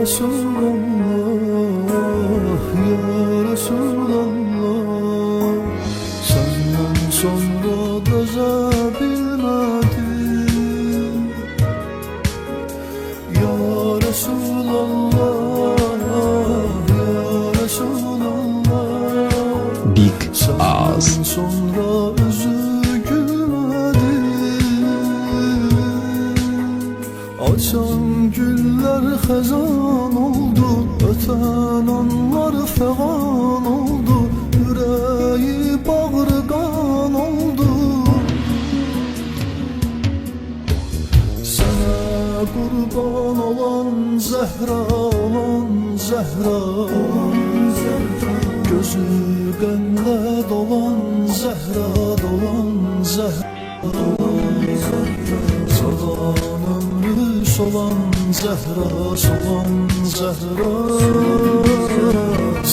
Resulallah, ya Resulallah. Senden sonra dozabilmedim. Ya Resulallah, ya Resulallah. Big Ağız. Senden sonra özü açan güller xəzan oldu, ötən anlar fəğan oldu, ürəyi bağrı qan oldu. Sənə qurban olan Zəhra, olan Zəhra, gözü qənlə dolan Zəhra, dolan Zəhra, solan ömrü solan Zəhra, solan Zəhra.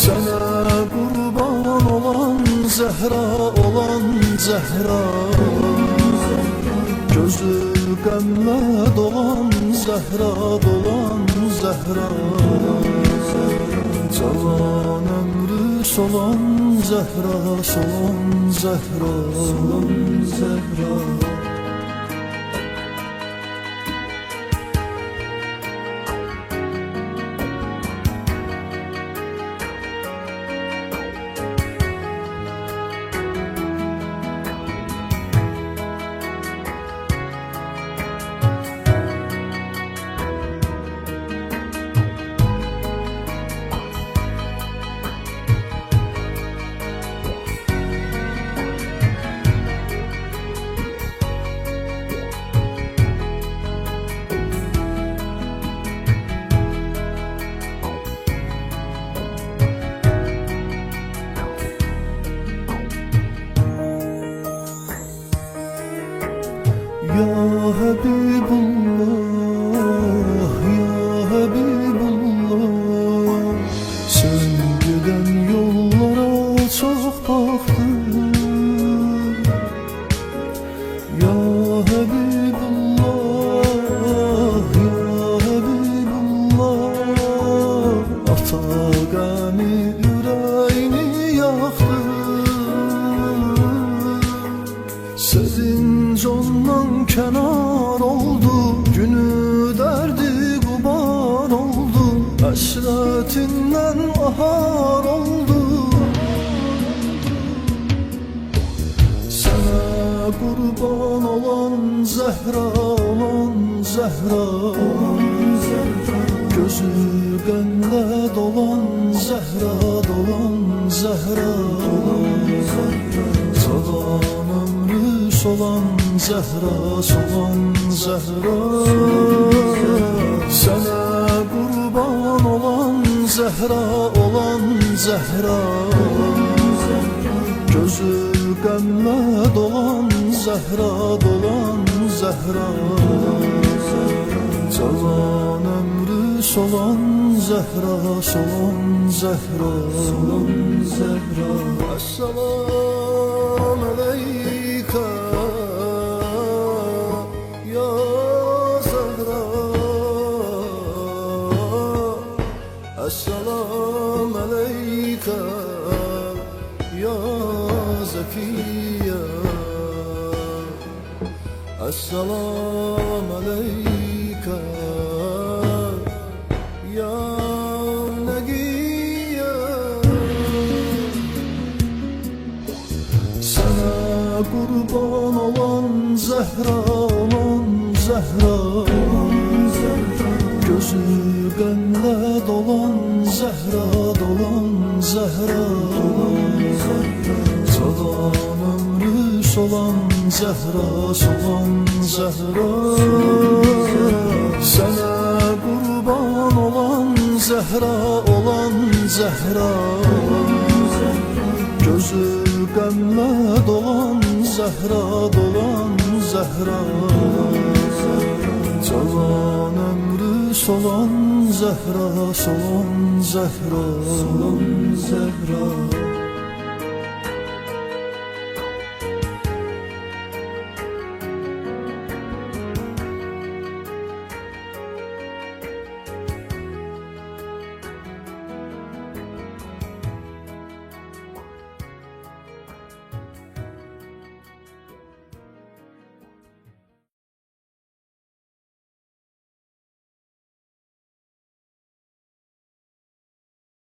Sənə qurban olan Zəhra, olan Zəhra, gözü qəmlə dolan Zəhra, dolan Zəhra, cavan ömrü solan Zəhra, solan Zəhra, solan Zəhra. Ya Habibullah, ya Habibullah. Sen giden yollara çok baktım. Ya Habibullah, ya Habibullah. Atagani yüreğini yaktı. Sözün candan kenar oldu, günü derdi gubar oldu, hasretinden ahar oldu. Sana kurban olan Zehra, olan Zehra, gözü gönle dolan Zehra, dolan Zehra, solan ömrü solan Zehra, solan Zehra. Sana kurban olan Zehra, olan Zehra, gözü qəmlə dolan Zehra, dolan Zehra, cavan ömrü solan Zehra, solan Zehra, solan Zehra. Esselamu aleyke ya Zehra, esselamu aleyke ya Zekiye, esselamu aleyke ya Negiye. Sana kurban olan Zehra, olan Zehra, gözü gönle dolan Zehra, dolan Zehra, solan ömrü solan Zehra, solan Zehra. Sana kurban olan Zehra, olan Zehra, gözü qəmlə dolan Zehra, dolan Zehra, cavan ömrü solan Zehra, solan Zehra, solan Zehra.